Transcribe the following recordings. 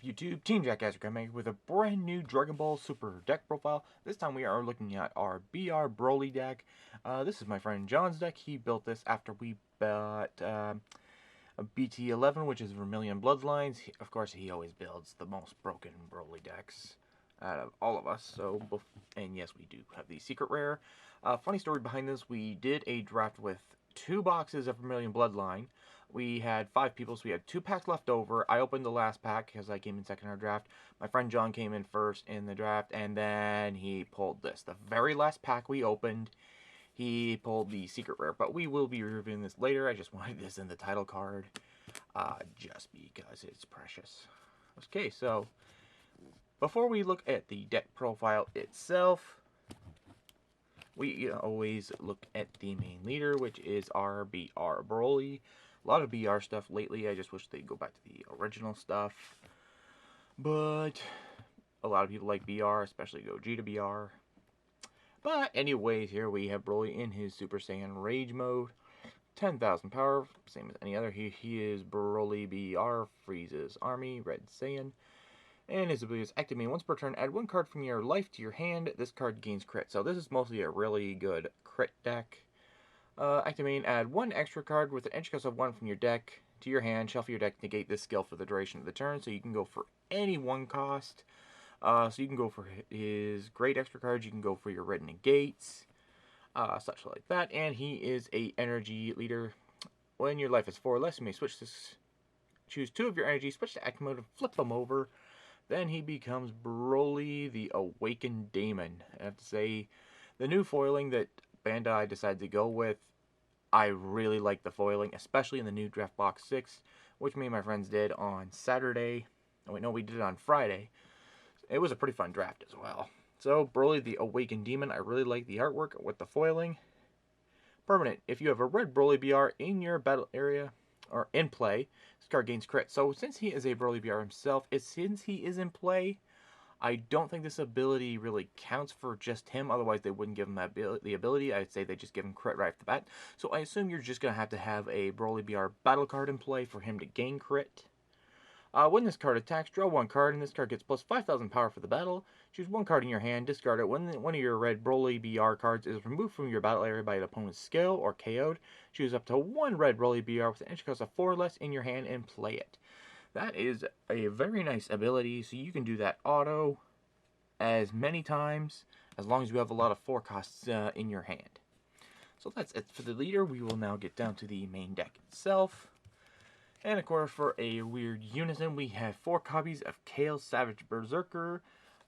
YouTube? Team Jackassery coming with a brand new Dragon Ball Super deck profile. This time we are looking at our BR Broly deck. This is my friend John's deck. He built this after we bought a BT11, which is Vermillion Bloodlines. Of course, he always builds the most broken Broly decks out of all of us. And yes, we do have the secret rare. Funny story behind this, we did a draft with 2 boxes of Vermillion Bloodline. We had 5 people, so we had 2 packs left over. I opened the last pack because I came in second in our draft. My friend John came in first in the draft, and then he pulled this. The very last pack we opened, he pulled the secret rare, but we will be reviewing this later. I just wanted this in the title card, just because it's precious. Okay, so before we look at the deck profile itself, we always look at the main leader, which is our BR Broly. A lot of BR stuff lately. I just wish they'd go back to the original stuff. But a lot of people like BR, especially Gogeta BR. But anyways, here we have Broly in his Super Saiyan Rage mode. 10,000 power, same as any other. He is Broly BR, freezes army, Red Saiyan. And his ability is activate once per turn. Add 1 card from your life to your hand. This card gains crit. So this is mostly a really good crit deck. Activate, add 1 extra card with an edge cost of 1 from your deck to your hand. Shuffle your deck, negate this skill for the duration of the turn. So you can go for any 1 cost. So you can go for his great extra cards. You can go for your red negates. Such like that. And he is a energy leader. When your life is 4 or less, you may switch this. Choose 2 of your energy, switch to active mode, and flip them over. Then he becomes Broly the Awakened Daemon. I have to say, the new foiling that Bandai decided to go with, I really like the foiling, especially in the new Draft Box 6, which me and my friends did on Saturday. Oh wait, no, we did it on Friday. It was a pretty fun draft as well. So, Broly the Awakened Demon, I really like the artwork with the foiling. Permanent, if you have a red Broly BR in your battle area, or in play, this card gains crit. So, since he is a Broly BR himself, since he is in play, I don't think this ability really counts for just him. Otherwise, they wouldn't give him the ability. I'd say they just give him crit right off the bat. So I assume you're just going to have a Broly BR battle card in play for him to gain crit. When this card attacks, draw 1 card, and this card gets plus 5,000 power for the battle. Choose 1 card in your hand, discard it. When one of your red Broly BR cards is removed from your battle area by an opponent's skill or KO'd, choose up to 1 red Broly BR with an edge cost of 4 or less in your hand and play it. That is a very nice ability, so you can do that auto as many times as long as you have a lot of 4 costs in your hand. So that's it for the leader. We will now get down to the main deck itself. And of course, for a weird unison, we have 4 copies of Kale Savage Berserker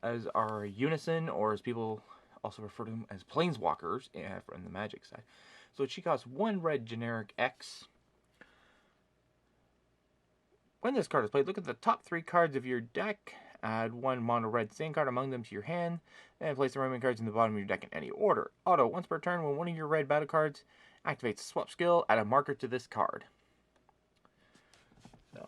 as our unison, or as people also refer to them as Planeswalkers from the Magic side. So she costs 1 red generic X. When this card is played, look at the top 3 cards of your deck. Add 1 mono red sand card among them to your hand, and place the remaining cards in the bottom of your deck in any order. Auto, once per turn, when one of your red battle cards activates a swap skill, add a marker to this card. So,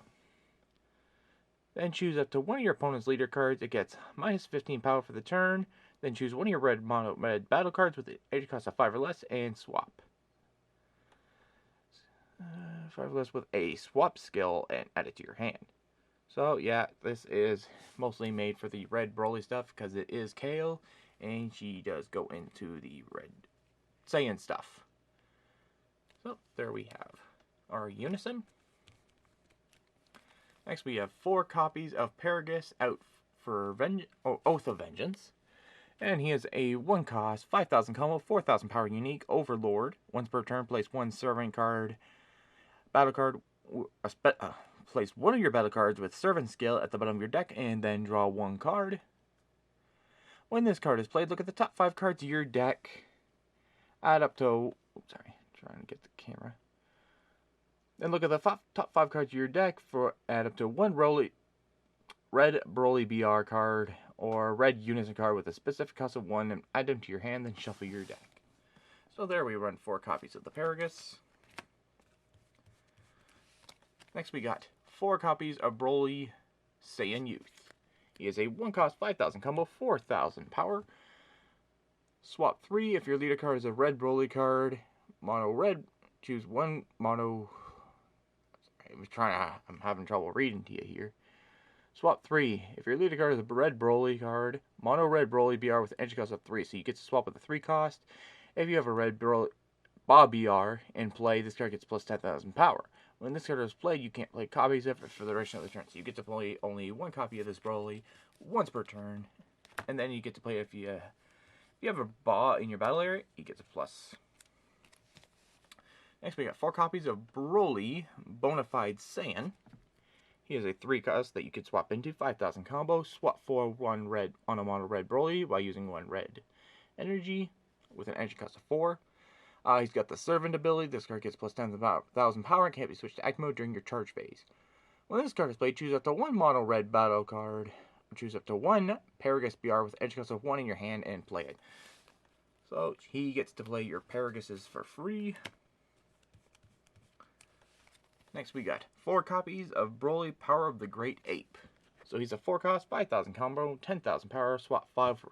then choose up to 1 of your opponent's leader cards. It gets minus 15 power for the turn. Then choose 1 of your red battle cards with the edge cost of 5 or less and swap. 5 or less with a swap skill and add it to your hand. So yeah, this is mostly made for the red Broly stuff because it is Kale, and she does go into the red Saiyan stuff. So there we have our unison. Next we have 4 copies of Paragus out for Oath of Vengeance. And he is a 1 cost, 5,000 combo, 4,000 power unique Overlord. Once per turn, place 1 servant card, battle card, place 1 of your battle cards with servant skill at the bottom of your deck, and then draw 1 card. When this card is played, look at the top 5 cards of your deck. Add up to, trying to get the camera. Then look at the top 5 cards of your deck add up to 1 red Broly BR card or red unison card with a specific cost of 1, and add them to your hand, then shuffle your deck. So there we run 4 copies of the Paragus. Next we got 4 copies of Broly Saiyan Youth. He is a 1 cost, 5,000 combo, 4,000 power. Swap 3 if your leader card is a red Broly card. Mono red, choose 1 mono. I'm having trouble reading to you here. Swap 3. If your leader card is a red Broly card, mono red Broly BR with an energy cost of 3. So you get to swap with a 3 cost. If you have a red Broly Bob BR in play, this card gets plus 10,000 power. When this card is played, you can't play copies of it for the duration of the turn. So you get to play only one copy of this Broly once per turn. And then you get to play if you have a Ba in your battle area, you get a plus. Next, we got 4 copies of Broly Bonafide Saiyan. He has a 3 cost that you can swap into, 5,000 combo. Swap for 1 red on a mono red Broly by using 1 red energy with an energy cost of 4. He's got the Servant ability. This card gets plus 10,000 power and can't be switched to active mode during your charge phase. When this card is played, choose up to 1 mono red battle card. Choose up to 1 Paragus BR with energy cost of 1 in your hand and play it. So he gets to play your Paraguses for free. Next we got 4 copies of Broly Power of the Great Ape. So he's a 4 cost, 5,000 combo, 10,000 power, swap 5 for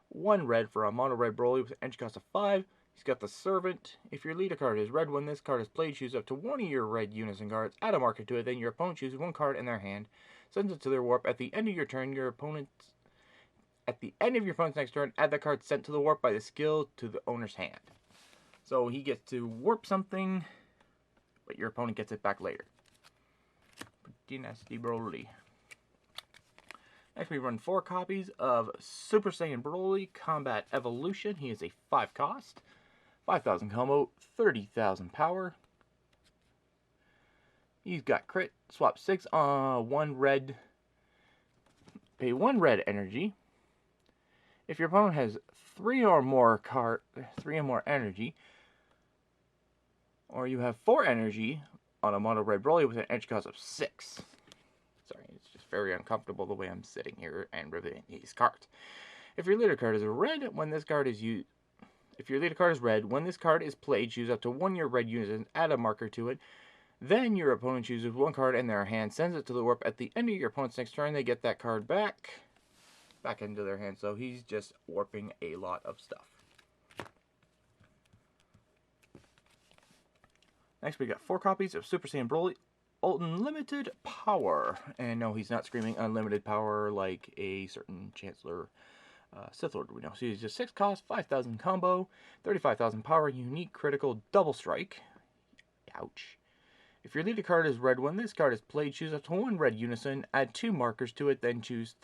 1 red for a mono red Broly with an energy cost of 5. He's got the Servant. If your leader card is red, when this card is played, choose up to 1 of your red unison cards, add a marker to it, then your opponent chooses 1 card in their hand, sends it to their warp. At the end of your turn, at the end of your opponent's next turn, add that card sent to the warp by the skill to the owner's hand. So he gets to warp something, but your opponent gets it back later. Pretty nasty Broly. Next we run 4 copies of Super Saiyan Broly Combat Evolution. He is a 5 cost, 5,000 combo, 30,000 power. He's got crit, swap 6 on 1 red, pay 1 red energy. If your opponent has 3 or more energy, or you have 4 energy on a mono red Broly with an energy cost of 6. Sorry, it's just very uncomfortable the way I'm sitting here and reviewing these cards. If your leader card is red, when this card is used, if your leader card is red, when this card is played, choose up to 1 of your red units and add a marker to it. Then your opponent chooses 1 card in their hand, sends it to the warp. At the end of your opponent's next turn, they get that card back into their hand. So he's just warping a lot of stuff. Next, we got 4 copies of Super Saiyan Broly Unlimited Power. And no, he's not screaming unlimited power like a certain Chancellor Sith Lord we know. So he's just 6 cost, 5,000 combo, 35,000 power, unique critical double strike. Ouch. If your leader card is red, when this card is played, choose up to 1 red unison, add 2 markers to it, then choose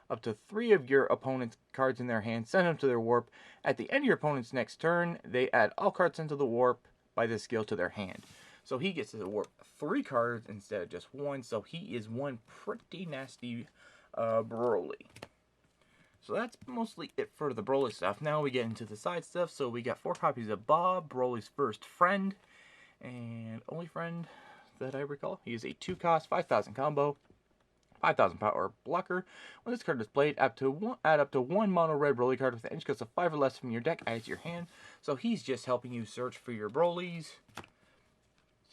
up to 3 of your opponent's cards in their hand, send them to their warp. At the end of your opponent's next turn, they add all cards into the warp by this skill to their hand. So he gets to warp 3 cards instead of just 1, so he is one pretty nasty Broly. So that's mostly it for the Broly stuff. Now we get into the side stuff. So we got 4 copies of Bob, Broly's first friend, and only friend that I recall. He is a 2 cost, 5,000 combo, 5,000 power blocker. When this card is played, add up to 1 mono red Broly card with an energy cost of 5 or less from your deck, add to your hand. So he's just helping you search for your Brolys.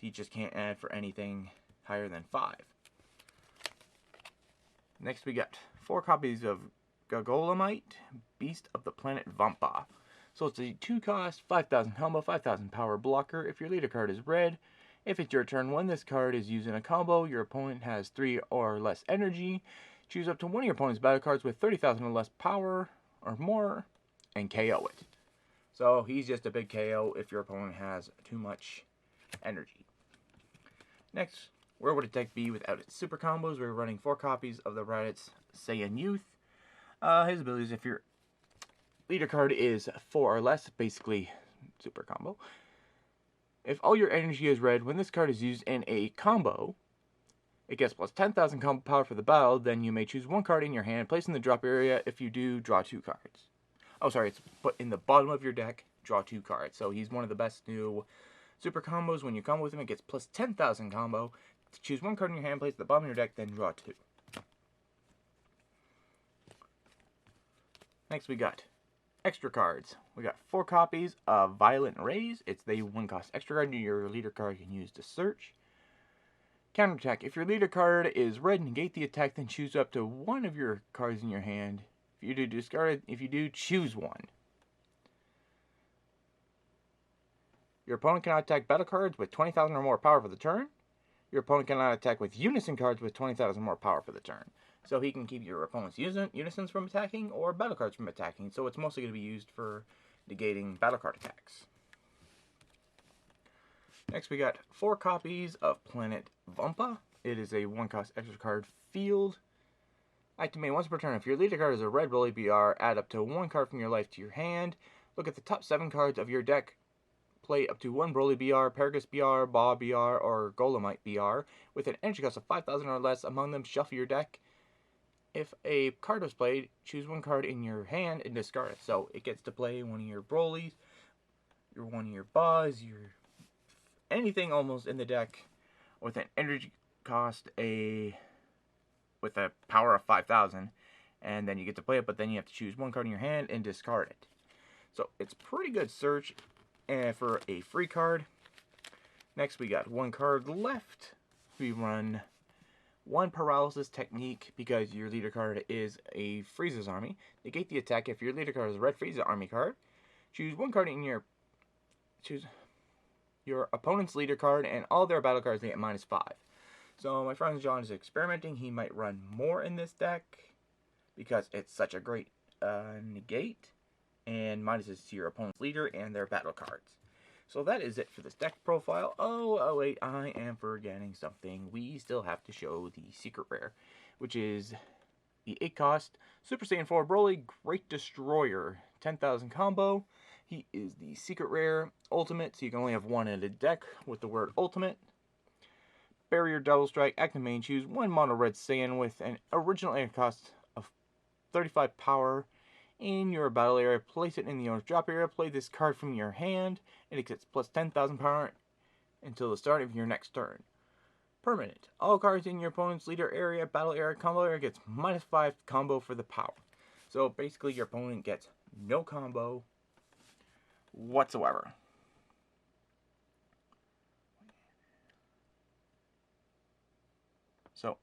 He just can't add for anything higher than 5. Next we got 4 copies of Gagolamite, Beast of the Planet Vampa. So it's a 2 cost, 5,000 combo, 5,000 power blocker. If your leader card is red, if it's your turn, when this card is used in a combo, your opponent has 3 or less energy. Choose up to 1 of your opponent's battle cards with 30,000 or less power or more, and KO it. So he's just a big KO if your opponent has too much energy. Next, where would a deck be without its super combos? We're running 4 copies of the Raditz Saiyan Youth. His abilities, if your leader card is 4 or less, basically super combo. If all your energy is red, when this card is used in a combo, it gets plus 10,000 combo power for the battle. Then you may choose 1 card in your hand, place in the drop area. If you do, draw 2 cards. Oh, sorry, it's put in the bottom of your deck, draw 2 cards. So he's one of the best new super combos. When you combo with him, it gets plus 10,000 combo. Choose 1 card in your hand, place at the bottom of your deck, then draw 2. Next we got extra cards. We got 4 copies of Violent Rays. It's the 1 cost extra card your leader card can use to search. Counterattack. If your leader card is red, negate the attack, then choose up to 1 of your cards in your hand. If you do, discard it. If you do, choose 1. Your opponent cannot attack battle cards with 20,000 or more power for the turn. Your opponent cannot attack with unison cards with 20,000 more power for the turn. So he can keep your opponent's unisons from attacking or battle cards from attacking. So it's mostly going to be used for negating battle card attacks. Next we got 4 copies of Planet Vampa. It is a 1-cost extra card field. Activate once per turn. If your leader card is a red Broly BR, add up to 1 card from your life to your hand. Look at the top 7 cards of your deck. Play up to 1 Broly BR, Paragus BR, Ba BR, or Golemite BR with an energy cost of 5,000 or less. Among them, shuffle your deck. If a card was played, choose 1 card in your hand and discard it. So it gets to play one of your Brolys, one of your Bas, anything almost in the deck with an energy cost with a power of 5,000, and then you get to play it, but then you have to choose 1 card in your hand and discard it. So it's pretty good search for a free card. Next we got 1 card left. We run 1 Paralysis Technique because your leader card is a Frieza's Army. Negate the attack if your leader card is a red Frieza Army card. Choose 1 card in your opponent's leader card, and all their battle cards they get -5. So my friend John is experimenting. He might run more in this deck because it's such a great negate and minuses to your opponent's leader and their battle cards. So that is it for this deck profile. Oh wait, I am forgetting something. We still have to show the secret rare, which is the 8-cost Super Saiyan 4 Broly Great Destroyer 10,000 combo. He is the secret rare ultimate, so you can only have 1 in a deck with the word ultimate. Barrier Double Strike, active main, choose 1 mono red Saiyan with an original energy cost of 35 power in your battle area. Place it in the owner's drop area. Play this card from your hand, and it gets plus 10,000 power until the start of your next turn. Permanent. All cards in your opponent's leader area, battle area, combo area gets -5 combo for the power. So basically your opponent gets no combo whatsoever. So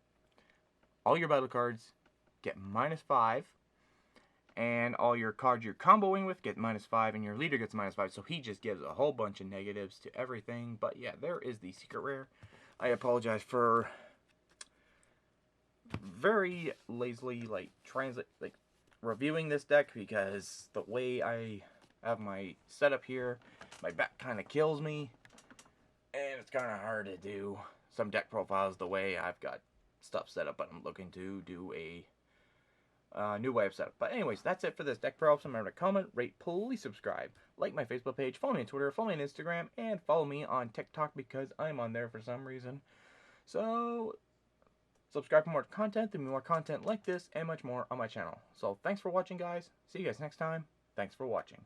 all your battle cards get -5, and all your cards you're comboing with get -5, and your leader gets -5. So he just gives a whole bunch of negatives to everything. But yeah, there is the secret rare. I apologize for very lazily reviewing this deck, because the way I have my setup here, my back kind of kills me, and it's kind of hard to do some deck profiles the way I've got stuff set up, but I'm looking to do a new way of setup. But anyways, that's it for this deck profile. So remember to comment, rate, please subscribe, like my Facebook page, follow me on Twitter, follow me on Instagram, and follow me on TikTok because I'm on there for some reason. So subscribe for more content. There'll be more content like this and much more on my channel. So thanks for watching, guys. See you guys next time. Thanks for watching.